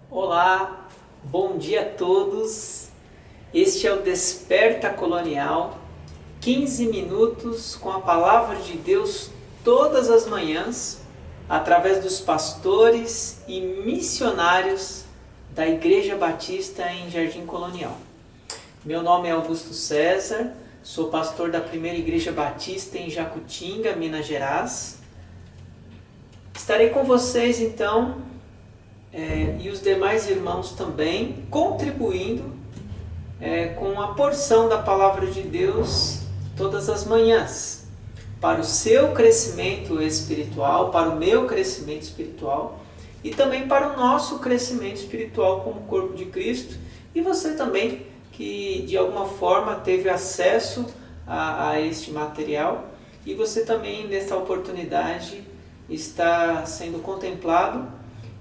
Olá, bom dia a todos. Este é o Desperta Colonial, 15 minutos com a Palavra de Deus todas as manhãs, através dos pastores e missionários da Igreja Batista em Jardim Colonial. Meu nome é Augusto César, sou pastor da Primeira Igreja Batista em Jacutinga, Minas Gerais. Estarei com vocês então e os demais irmãos também, contribuindo com a porção da Palavra de Deus todas as manhãs, para o seu crescimento espiritual, para o meu crescimento espiritual e também para o nosso crescimento espiritual como corpo de Cristo, e você também que de alguma forma teve acesso a este material, e você também nesta oportunidade está sendo contemplado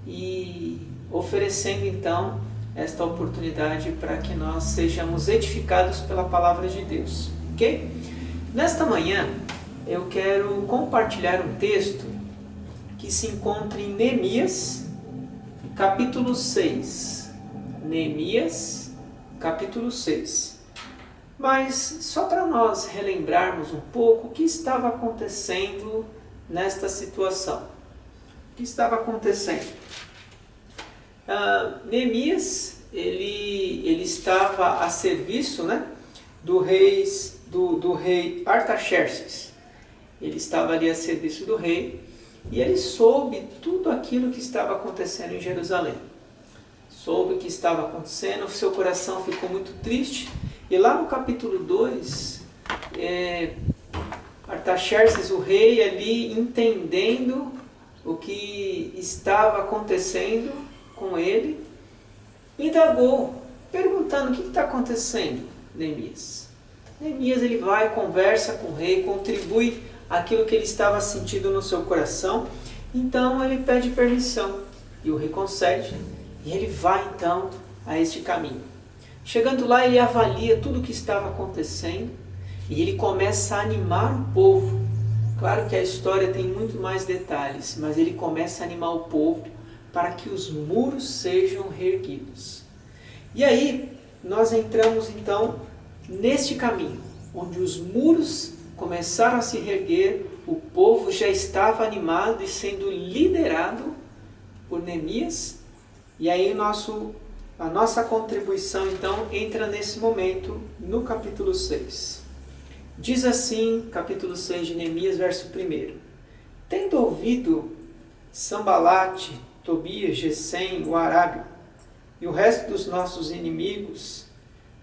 e oferecendo então esta oportunidade para que nós sejamos edificados pela Palavra de Deus, ok? Nesta manhã eu quero compartilhar um texto que se encontra em Neemias, capítulo 6. Neemias, capítulo 6. Mas só para nós relembrarmos um pouco o que estava acontecendo nesta situação. O que estava acontecendo? Neemias, ele estava a serviço, do rei Artaxerxes. Ele estava ali a serviço do rei e ele soube tudo aquilo que estava acontecendo em Jerusalém. Soube o que estava acontecendo, seu coração ficou muito triste. E lá no capítulo 2, Artaxerxes, o rei, ali entendendo o que estava acontecendo com ele, indagou, perguntando: o que está acontecendo, Neemias? Neemias, ele vai, conversa com o rei, contribui aquilo que ele estava sentindo no seu coração. Então ele pede permissão e o rei concede, e ele vai então a este caminho. Chegando lá, ele avalia tudo o que estava acontecendo e ele começa a animar o povo. Claro que a história tem muito mais detalhes, mas ele começa a animar o povo para que os muros sejam reerguidos. E aí nós entramos então neste caminho, onde os muros começaram a se reerguer, o povo já estava animado e sendo liderado por Neemias. E aí a nossa contribuição então entra nesse momento no capítulo 6. Diz assim, capítulo 6 de Neemias, verso 1: Tendo ouvido Sambalate, Tobias, Gesem, o Arábio e o resto dos nossos inimigos,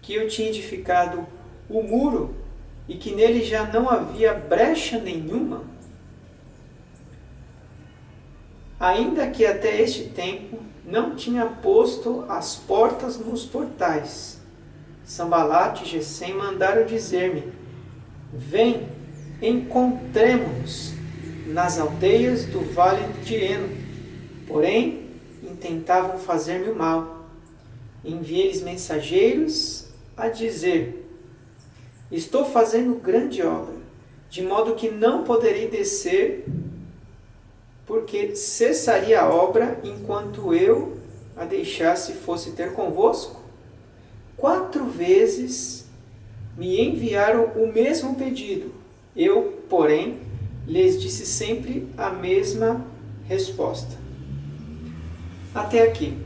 que eu tinha edificado o muro e que nele já não havia brecha nenhuma, ainda que até este tempo não tinha posto as portas nos portais, Sambalate e Gesem mandaram dizer-me: Vem, encontremo-nos nas aldeias do vale de Eno. Porém, intentavam fazer-me o mal. Enviei-lhes mensageiros a dizer: Estou fazendo grande obra, de modo que não poderei descer, porque cessaria a obra enquanto eu a deixasse e fosse ter convosco. 4 vezes me enviaram o mesmo pedido. Eu, porém, lhes disse sempre a mesma resposta. Até aqui.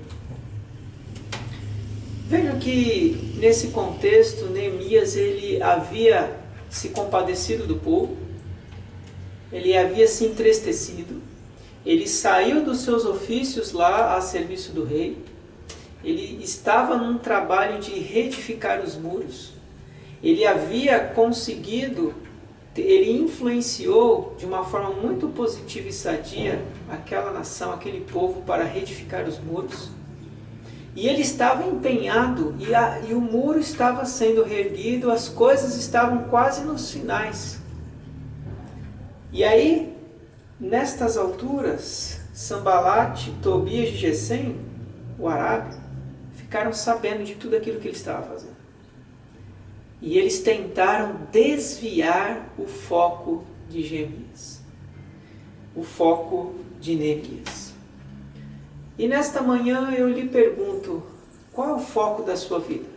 Vejam que nesse contexto Neemias, ele havia se compadecido do povo, ele havia se entristecido, ele saiu dos seus ofícios lá a serviço do rei, ele estava num trabalho de reedificar os muros, ele havia conseguido, ele influenciou de uma forma muito positiva e sadia aquela nação, aquele povo, para reedificar os muros. E ele estava empenhado e o muro estava sendo reerguido, as coisas estavam quase nos finais. E aí, nestas alturas, Sambalate, Tobias e Gesem, o Arábio, ficaram sabendo de tudo aquilo que ele estava fazendo. E eles tentaram desviar o foco de Neemias. E nesta manhã eu lhe pergunto, qual é o foco da sua vida?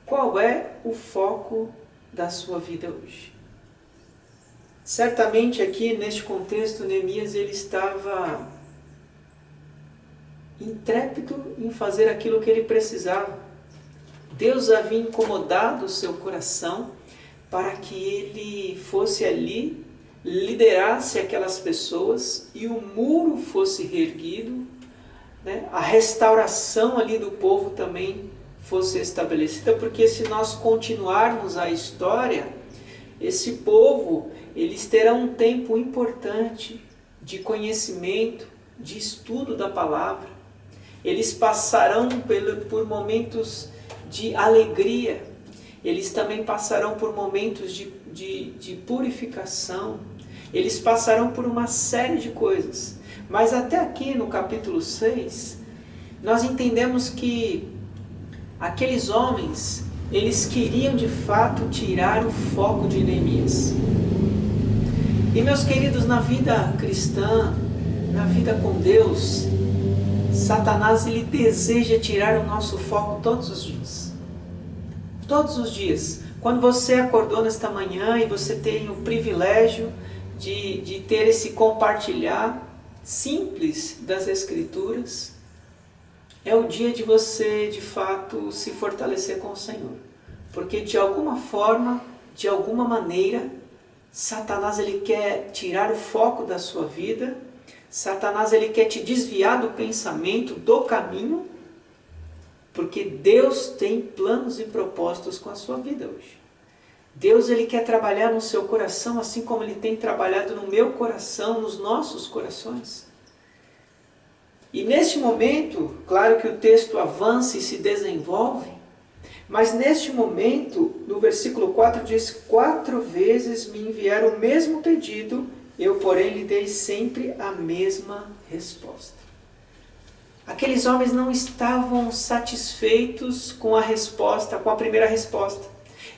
Qual é o foco da sua vida hoje? Certamente aqui neste contexto, Neemias ele estava intrépido em fazer aquilo que ele precisava. Deus havia incomodado o seu coração para que ele fosse ali, liderasse aquelas pessoas e o muro fosse reerguido, né? A restauração ali do povo também fosse estabelecida, porque se nós continuarmos a história, esse povo, eles terão um tempo importante de conhecimento, de estudo da palavra. Eles passarão por momentos de alegria, eles também passarão por momentos de purificação, eles passarão por uma série de coisas. Mas até aqui no capítulo 6, nós entendemos que aqueles homens, eles queriam de fato tirar o foco de Neemias. E meus queridos, na vida cristã, na vida com Deus, Satanás ele deseja tirar o nosso foco todos os dias. Todos os dias. Quando você acordou nesta manhã e você tem o privilégio de ter esse compartilhar simples das Escrituras, é o dia de você, de fato, se fortalecer com o Senhor. Porque de alguma forma, de alguma maneira, Satanás ele quer tirar o foco da sua vida. Satanás ele quer te desviar do pensamento, do caminho, porque Deus tem planos e propósitos com a sua vida hoje. Deus ele quer trabalhar no seu coração, assim como ele tem trabalhado no meu coração, nos nossos corações. E neste momento, claro que o texto avança e se desenvolve, mas neste momento, no versículo 4 diz, 4 vezes me enviaram o mesmo pedido, eu porém lhe dei sempre a mesma resposta. Aqueles homens não estavam satisfeitos com a resposta, com a primeira resposta.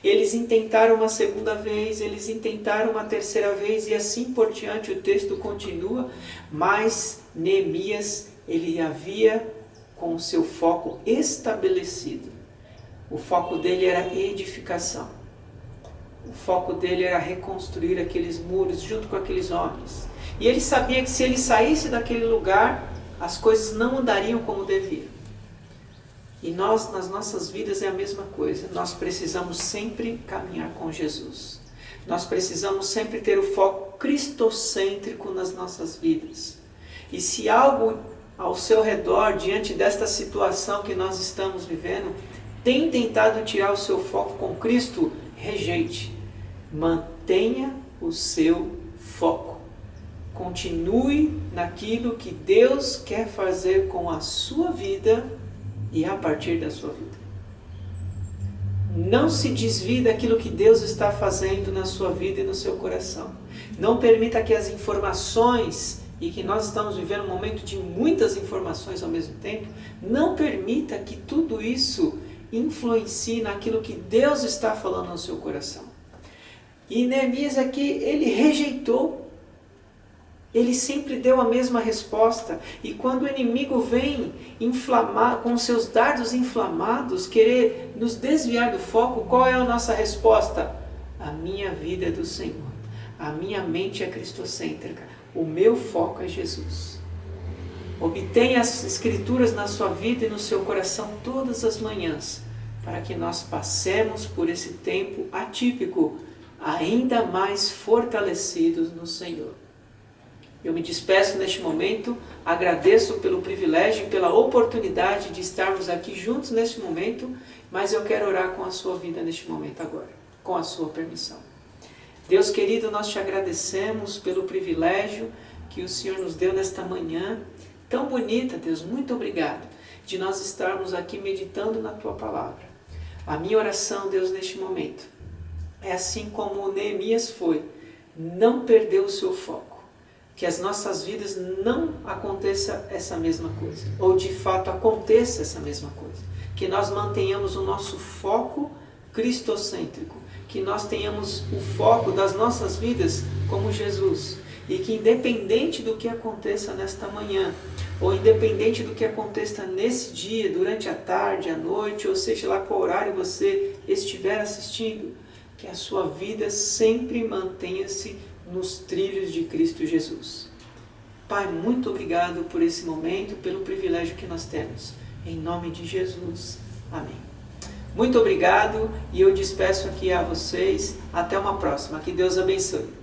Eles intentaram uma segunda vez, eles intentaram uma terceira vez e assim por diante o texto continua, mas Neemias ele havia com o seu foco estabelecido. O foco dele era edificação. O foco dele era reconstruir aqueles muros junto com aqueles homens. E ele sabia que se ele saísse daquele lugar, as coisas não andariam como deviam. E nós, nas nossas vidas, é a mesma coisa. Nós precisamos sempre caminhar com Jesus. Nós precisamos sempre ter o foco cristocêntrico nas nossas vidas. E se algo ao seu redor, diante desta situação que nós estamos vivendo, tem tentado tirar o seu foco com Cristo, rejeite. Mantenha o seu foco. Continue naquilo que Deus quer fazer com a sua vida e a partir da sua vida. Não se desvie daquilo que Deus está fazendo na sua vida e no seu coração. Não permita que as informações, e que nós estamos vivendo um momento de muitas informações ao mesmo tempo, não permita que tudo isso influencie naquilo que Deus está falando no seu coração. E Neemias aqui, ele rejeitou. Ele sempre deu a mesma resposta. E quando o inimigo vem inflamar, com seus dardos inflamados, querer nos desviar do foco, qual é a nossa resposta? A minha vida é do Senhor. A minha mente é cristocêntrica. O meu foco é Jesus. Obtenha as Escrituras na sua vida e no seu coração todas as manhãs, para que nós passemos por esse tempo atípico, ainda mais fortalecidos no Senhor. Eu me despeço neste momento, agradeço pelo privilégio e pela oportunidade de estarmos aqui juntos neste momento, mas eu quero orar com a sua vida neste momento agora, com a sua permissão. Deus querido, nós te agradecemos pelo privilégio que o Senhor nos deu nesta manhã, tão bonita, Deus, muito obrigado, de nós estarmos aqui meditando na tua palavra. A minha oração, Deus, neste momento, é assim como Neemias foi, não perder o seu foco. Que as nossas vidas não aconteça essa mesma coisa, ou de fato aconteça essa mesma coisa. Que nós mantenhamos o nosso foco cristocêntrico, que nós tenhamos o foco das nossas vidas como Jesus. e que independente do que aconteça nesta manhã, ou independente do que aconteça nesse dia, durante a tarde, a noite, ou seja lá qual horário você estiver assistindo, que a sua vida sempre mantenha-se nos trilhos de Cristo Jesus. Pai, muito obrigado por esse momento, pelo privilégio que nós temos. Em nome de Jesus. Amém. Muito obrigado e eu despeço aqui a vocês. Até uma próxima. Que Deus abençoe.